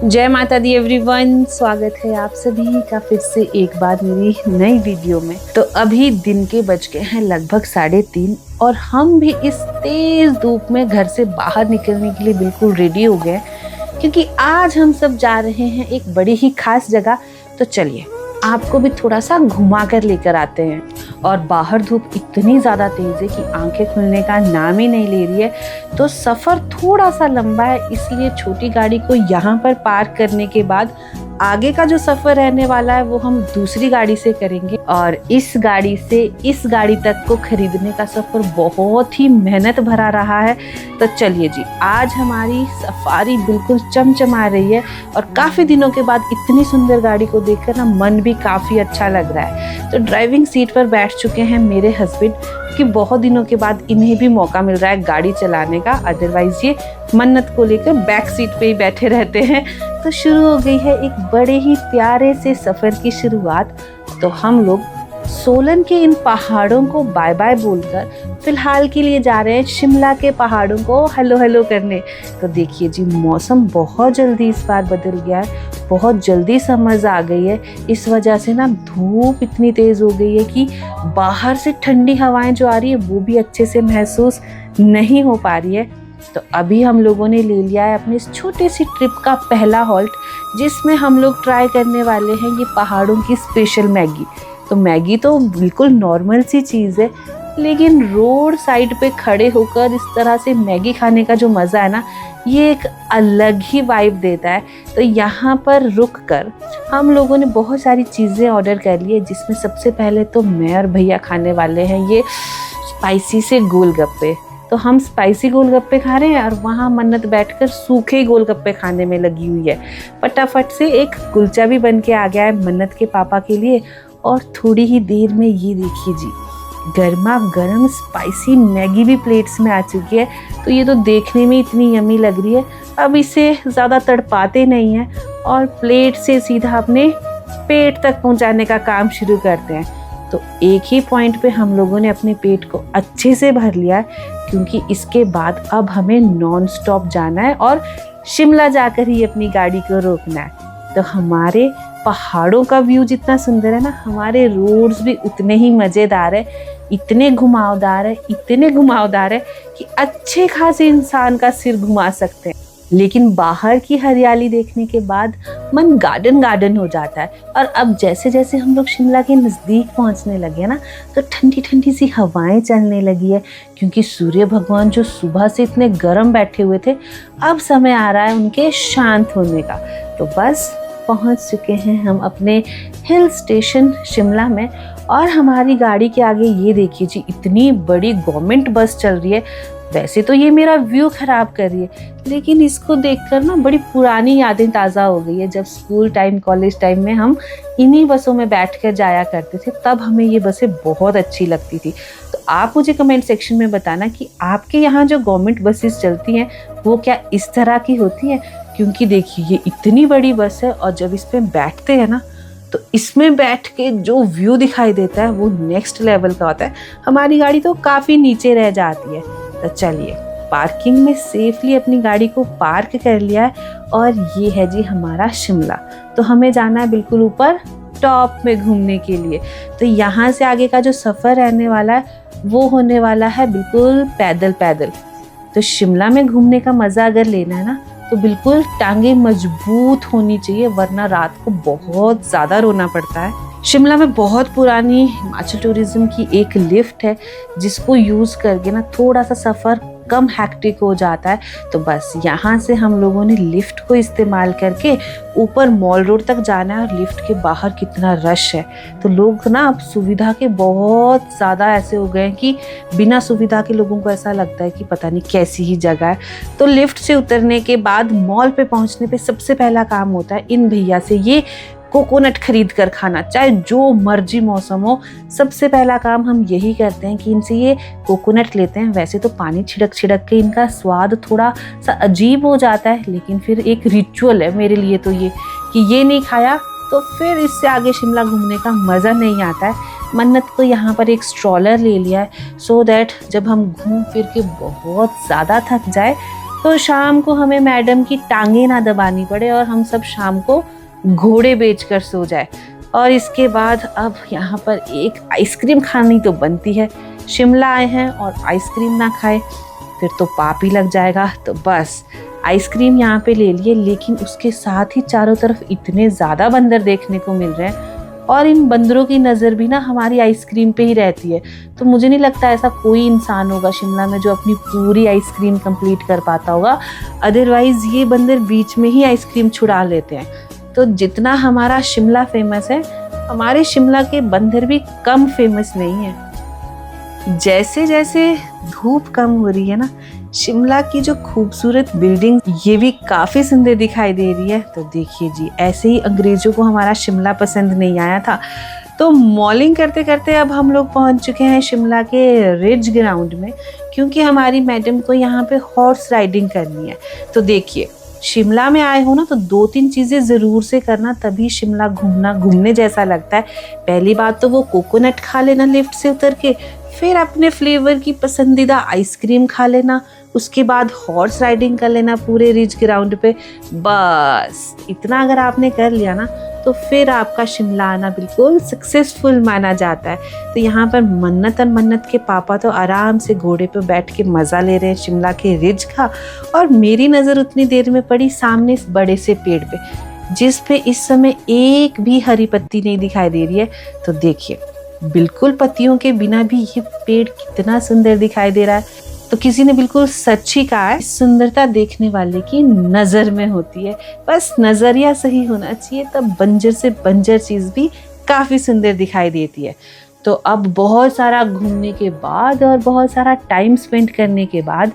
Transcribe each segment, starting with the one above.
जय माता दी एवरीवन, स्वागत है आप सभी का फिर से एक बार मेरी नई वीडियो में। तो अभी दिन के बज गए हैं लगभग 3:30 और हम भी इस तेज धूप में घर से बाहर निकलने के लिए बिल्कुल रेडी हो गए क्योंकि आज हम सब जा रहे हैं एक बड़ी ही खास जगह। तो चलिए आपको भी थोड़ा सा घुमा कर लेकर आते हैं। और बाहर धूप इतनी ज़्यादा तेज़ है कि आंखें खुलने का नाम ही नहीं ले रही है। तो सफ़र थोड़ा सा लंबा है, इसलिए छोटी गाड़ी को यहाँ पर पार्क करने के बाद आगे का जो सफ़र रहने वाला है वो हम दूसरी गाड़ी से करेंगे। और इस गाड़ी से इस गाड़ी तक को खरीदने का सफ़र बहुत ही मेहनत भरा रहा है। तो चलिए जी, आज हमारी सफारी बिल्कुल चमचमा रही है और काफ़ी दिनों के बाद इतनी सुंदर गाड़ी को देखकर ना मन भी काफ़ी अच्छा लग रहा है। तो ड्राइविंग सीट पर बैठ चुके हैं मेरे हस्बैंड, कि बहुत दिनों के बाद इन्हें भी मौका मिल रहा है गाड़ी चलाने का। अदरवाइज ये मन्नत को लेकर बैक सीट पे ही बैठे रहते हैं। तो शुरू हो गई है एक बड़े ही प्यारे से सफ़र की शुरुआत। तो हम लोग सोलन के इन पहाड़ों को बाय बाय बोलकर फिलहाल के लिए जा रहे हैं शिमला के पहाड़ों को हेलो हेलो करने। तो देखिए जी, मौसम बहुत जल्दी इस बार बदल गया है, बहुत जल्दी समझ आ गई है। इस वजह से ना धूप इतनी तेज़ हो गई है कि बाहर से ठंडी हवाएं जो आ रही है वो भी अच्छे से महसूस नहीं हो पा रही है। तो अभी हम लोगों ने ले लिया है अपनी इस छोटी सी ट्रिप का पहला हॉल्ट, जिसमें हम लोग ट्राई करने वाले हैं ये पहाड़ों की स्पेशल मैगी। तो मैगी तो बिल्कुल नॉर्मल सी चीज़ है, लेकिन रोड साइड पे खड़े होकर इस तरह से मैगी खाने का जो मज़ा है ना, ये एक अलग ही वाइब देता है। तो यहाँ पर रुक कर हम लोगों ने बहुत सारी चीज़ें ऑर्डर कर ली है, जिसमें सबसे पहले तो मैं और भैया खाने वाले हैं ये स्पाइसी से गोलगप्पे। तो हम स्पाइसी गोलगप्पे खा रहे हैं और वहाँ मन्नत बैठकर सूखे गोलगप्पे खाने में लगी हुई है। फटाफट से एक कुलचा भी बन के आ गया है मन्नत के पापा के लिए। और थोड़ी ही देर में ये देखिए जी, गर्मा गर्म स्पाइसी मैगी भी प्लेट्स में आ चुकी है। तो ये तो देखने में इतनी यमी लग रही है, अब इसे ज़्यादा तड़पाते नहीं हैं और प्लेट से सीधा अपने पेट तक पहुंचाने का काम शुरू करते हैं। तो एक ही पॉइंट पे हम लोगों ने अपने पेट को अच्छे से भर लिया है, क्योंकि इसके बाद अब हमें नॉन स्टॉप जाना है और शिमला जाकर ही अपनी गाड़ी को रोकना है। तो हमारे पहाड़ों का व्यू जितना सुंदर है ना, हमारे रोड्स भी उतने ही मज़ेदार है, इतने घुमावदार है कि अच्छे खासे इंसान का सिर घुमा सकते हैं। लेकिन बाहर की हरियाली देखने के बाद मन गार्डन हो जाता है। और अब जैसे जैसे हम लोग शिमला के नज़दीक पहुंचने लगे ना, तो ठंडी ठंडी सी हवाएं चलने लगी है, क्योंकि सूर्य भगवान जो सुबह से इतने गर्म बैठे हुए थे, अब समय आ रहा है उनके शांत होने का। तो बस पहुंच चुके हैं हम अपने हिल स्टेशन शिमला में। और हमारी गाड़ी के आगे ये देखिए जी, इतनी बड़ी गवर्नमेंट बस चल रही है। वैसे तो ये मेरा व्यू ख़राब कर रही है, लेकिन इसको देखकर ना बड़ी पुरानी यादें ताज़ा हो गई है। जब स्कूल टाइम, कॉलेज टाइम में हम इन्हीं बसों में बैठकर जाया करते थे, तब हमें ये बसें बहुत अच्छी लगती थी। तो आप मुझे कमेंट सेक्शन में बताना कि आपके यहाँ जो गवर्नमेंट बसेस चलती हैं वो क्या इस तरह की होती हैं। क्योंकि देखिए, ये इतनी बड़ी बस है और जब इस पर बैठते हैं ना, तो इसमें बैठ के जो व्यू दिखाई देता है वो नेक्स्ट लेवल का होता है। हमारी गाड़ी तो काफ़ी नीचे रह जाती है। तो चलिए, पार्किंग में सेफली अपनी गाड़ी को पार्क कर लिया है और ये है जी हमारा शिमला। तो हमें जाना है बिल्कुल ऊपर टॉप में घूमने के लिए। तो यहाँ से आगे का जो सफ़र रहने वाला है वो होने वाला है बिल्कुल पैदल। तो शिमला में घूमने का मज़ा अगर लेना है ना, तो बिल्कुल टांगे मजबूत होनी चाहिए, वरना रात को बहुत ज़्यादा रोना पड़ता है। शिमला में बहुत पुरानी हिमाचल टूरिज्म की एक लिफ्ट है, जिसको यूज़ करके ना थोड़ा सा सफ़र कम हैक्टिक हो जाता है। तो बस यहाँ से हम लोगों ने लिफ्ट को इस्तेमाल करके ऊपर मॉल रोड तक जाना है। और लिफ्ट के बाहर कितना रश है, तो लोग ना अब सुविधा के बहुत ज़्यादा ऐसे हो गए हैं कि बिना सुविधा के लोगों को ऐसा लगता है कि पता नहीं कैसी ही जगह है। तो लिफ्ट से उतरने के बाद मॉल पे पहुँचने पे सबसे पहला काम होता है इन भैया से ये कोकोनट खरीद कर खाना, चाहे जो मर्जी मौसम हो। सबसे पहला काम हम यही करते हैं कि इनसे ये कोकोनट लेते हैं। वैसे तो पानी छिड़क के इनका स्वाद थोड़ा सा अजीब हो जाता है, लेकिन फिर एक रिचुअल है मेरे लिए तो ये, कि ये नहीं खाया तो फिर इससे आगे शिमला घूमने का मज़ा नहीं आता है। मन्नत को यहाँ पर एक स्ट्रॉलर ले लिया है, सो दैट जब हम घूम फिर के बहुत ज़्यादा थक जाए तो शाम को हमें मैडम की टांगे ना दबानी पड़े और हम सब शाम को घोड़े बेचकर सो जाए। और इसके बाद अब यहाँ पर एक आइसक्रीम खानी तो बनती है। शिमला आए हैं और आइसक्रीम ना खाए फिर तो पाप ही लग जाएगा। तो बस आइसक्रीम यहाँ पे ले लिए, लेकिन उसके साथ ही चारों तरफ इतने ज़्यादा बंदर देखने को मिल रहे हैं और इन बंदरों की नज़र भी ना हमारी आइसक्रीम पे ही रहती है। तो मुझे नहीं लगता ऐसा कोई इंसान होगा शिमला में जो अपनी पूरी आइसक्रीम कंप्लीट कर पाता होगा। अदरवाइज़ ये बंदर बीच में ही आइसक्रीम छुड़ा लेते हैं। तो जितना हमारा शिमला फेमस है, हमारे शिमला के बंदर भी कम फेमस नहीं है। जैसे जैसे धूप कम हो रही है ना, शिमला की जो खूबसूरत बिल्डिंग ये भी काफ़ी सुंदर दिखाई दे रही है। तो देखिए जी, ऐसे ही अंग्रेज़ों को हमारा शिमला पसंद नहीं आया था। तो मॉलिंग करते करते अब हम लोग पहुंच चुके हैं शिमला के रिज ग्राउंड में, क्योंकि हमारी मैडम को यहाँ पे हॉर्स राइडिंग करनी है। तो देखिए, शिमला में आए हो ना तो 2-3 चीज़ें ज़रूर से करना, तभी शिमला घूमने जैसा लगता है। पहली बात तो वो कोकोनट खा लेना लिफ्ट से उतर के, फिर अपने फ्लेवर की पसंदीदा आइसक्रीम खा लेना, उसके बाद हॉर्स राइडिंग कर लेना पूरे रिज ग्राउंड पे। बस इतना अगर आपने कर लिया ना तो फिर आपका शिमला आना बिल्कुल सक्सेसफुल माना जाता है। तो यहाँ पर मन्नत और मन्नत के पापा तो आराम से घोड़े पे बैठ के मज़ा ले रहे हैं शिमला के रिज का, और मेरी नज़र उतनी देर में पड़ी सामने इस बड़े से पेड़ पे, जिस पे इस समय एक भी हरी पत्ती नहीं दिखाई दे रही है। तो देखिए, बिल्कुल पत्तियों के बिना भी ये पेड़ कितना सुंदर दिखाई दे रहा है। तो किसी ने बिल्कुल सच ही कहा है, सुंदरता देखने वाले की नज़र में होती है। बस नज़रिया सही होना चाहिए, तब बंजर से बंजर चीज़ भी काफ़ी सुंदर दिखाई देती है। तो अब बहुत सारा घूमने के बाद और बहुत सारा टाइम स्पेंड करने के बाद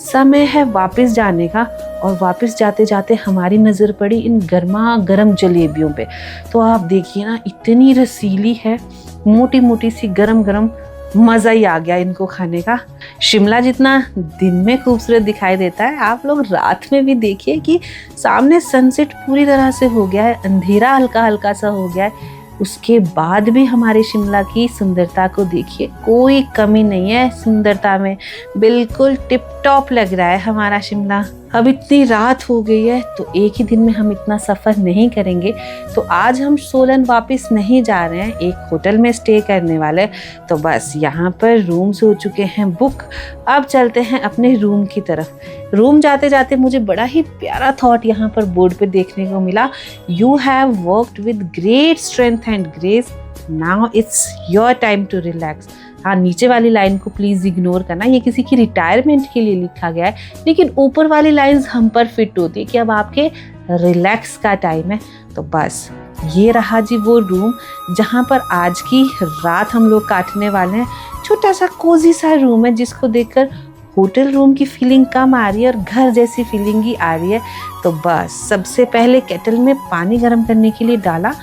समय है वापस जाने का। और वापस जाते जाते हमारी नज़र पड़ी इन गर्मा गर्म जलेबियों पे। तो आप देखिए ना, इतनी रसीली है, मोटी मोटी सी गरम गरम, मज़ा ही आ गया इनको खाने का। शिमला जितना दिन में खूबसूरत दिखाई देता है, आप लोग रात में भी देखिए कि सामने सनसेट पूरी तरह से हो गया है, अंधेरा हल्का हल्का सा हो गया है। उसके बाद भी हमारे शिमला की सुंदरता को देखिए, कोई कमी नहीं है सुंदरता में, बिल्कुल टिप टॉप लग रहा है हमारा शिमला। अब इतनी रात हो गई है तो एक ही दिन में हम इतना सफ़र नहीं करेंगे। तो आज हम सोलन वापस नहीं जा रहे हैं, एक होटल में स्टे करने वाले। तो बस यहाँ पर रूम्स हो चुके हैं बुक। अब चलते हैं अपने रूम की तरफ। रूम जाते जाते मुझे बड़ा ही प्यारा थॉट यहाँ पर बोर्ड पे देखने को मिला, you have worked with great strength and grace, now it's your time to relax. हाँ, नीचे वाली लाइन को प्लीज़ इग्नोर करना, ये किसी की रिटायरमेंट के लिए लिखा गया है, लेकिन ऊपर वाली लाइंस हम पर फिट होती है कि अब आपके रिलैक्स का टाइम है। तो बस ये रहा जी वो रूम जहाँ पर आज की रात हम लोग काटने वाले हैं। छोटा सा कोजी सा रूम है, जिसको देखकर होटल रूम की फीलिंग कम आ रही है और घर जैसी फीलिंग ही आ रही है। तो बस सबसे पहले केटल में पानी गर्म करने के लिए डाला,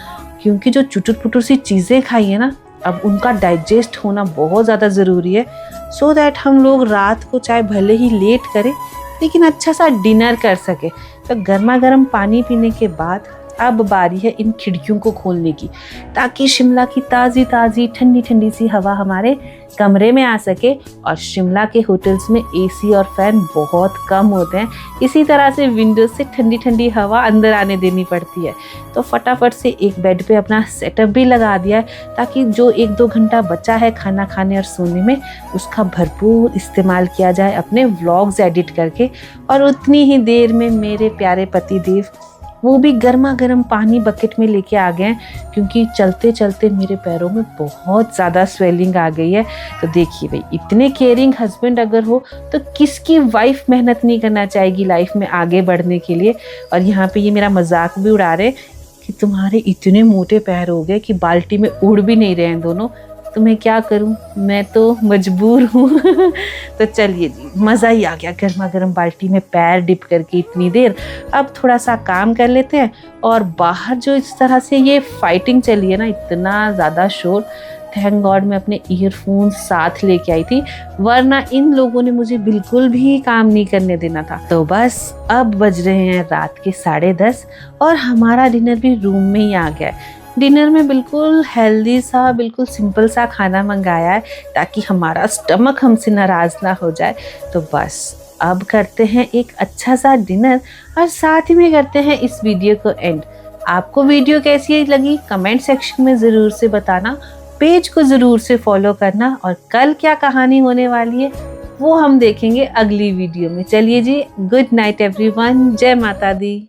क्योंकि जो चुटुर पुटुर सी चीज़ें खाई है ना, अब उनका डाइजेस्ट होना बहुत ज़्यादा ज़रूरी है, सो दैट हम लोग रात को चाहे भले ही लेट करें लेकिन अच्छा सा डिनर कर सके। तो गर्मा गर्म पानी पीने के बाद अब बारी है इन खिड़कियों को खोलने की, ताकि शिमला की ताज़ी ताज़ी ठंडी ठंडी सी हवा हमारे कमरे में आ सके। और शिमला के होटल्स में एसी और फैन बहुत कम होते हैं, इसी तरह से विंडोज से ठंडी ठंडी हवा अंदर आने देनी पड़ती है। तो फटाफट से एक बेड पे अपना सेटअप भी लगा दिया है, ताकि जो 1-2 घंटा बचा है खाना खाने और सोने में, उसका भरपूर इस्तेमाल किया जाए अपने व्लॉग्स एडिट करके। और उतनी ही देर में मेरे प्यारे पति देव वो भी गर्मा गर्म पानी बकेट में लेके आ गए, क्योंकि चलते चलते मेरे पैरों में बहुत ज़्यादा स्वेलिंग आ गई है। तो देखिए भाई, इतने केयरिंग हस्बैंड अगर हो तो किसकी वाइफ मेहनत नहीं करना चाहेगी लाइफ में आगे बढ़ने के लिए। और यहाँ पे ये मेरा मजाक भी उड़ा रहे कि तुम्हारे इतने मोटे पैर हो गए कि बाल्टी में उड़ भी नहीं रहे हैं दोनों, तो मैं क्या करूं, मैं तो मजबूर हूँ। तो चलिए जी, मज़ा ही आ गया गर्मा गर्म बाल्टी में पैर डिप करके इतनी देर। अब थोड़ा सा काम कर लेते हैं। और बाहर जो इस तरह से ये फाइटिंग चली है ना, इतना ज़्यादा शोर, थैंक गॉड मैं अपने ईयरफोन साथ लेके आई थी, वरना इन लोगों ने मुझे बिल्कुल भी काम नहीं करने देना था। तो बस अब बज रहे हैं रात के 10:30 और हमारा डिनर भी रूम में ही आ गया है। डिनर में बिल्कुल हेल्दी सा, बिल्कुल सिंपल सा खाना मंगाया है, ताकि हमारा स्टमक हमसे नाराज़ ना हो जाए। तो बस अब करते हैं एक अच्छा सा डिनर और साथ ही में करते हैं इस वीडियो को एंड। आपको वीडियो कैसी लगी कमेंट सेक्शन में ज़रूर से बताना। पेज को ज़रूर से फॉलो करना और कल क्या कहानी होने वाली है वो हम देखेंगे अगली वीडियो में। चलिए जी, गुड नाइट एवरीवन, जय माता दी।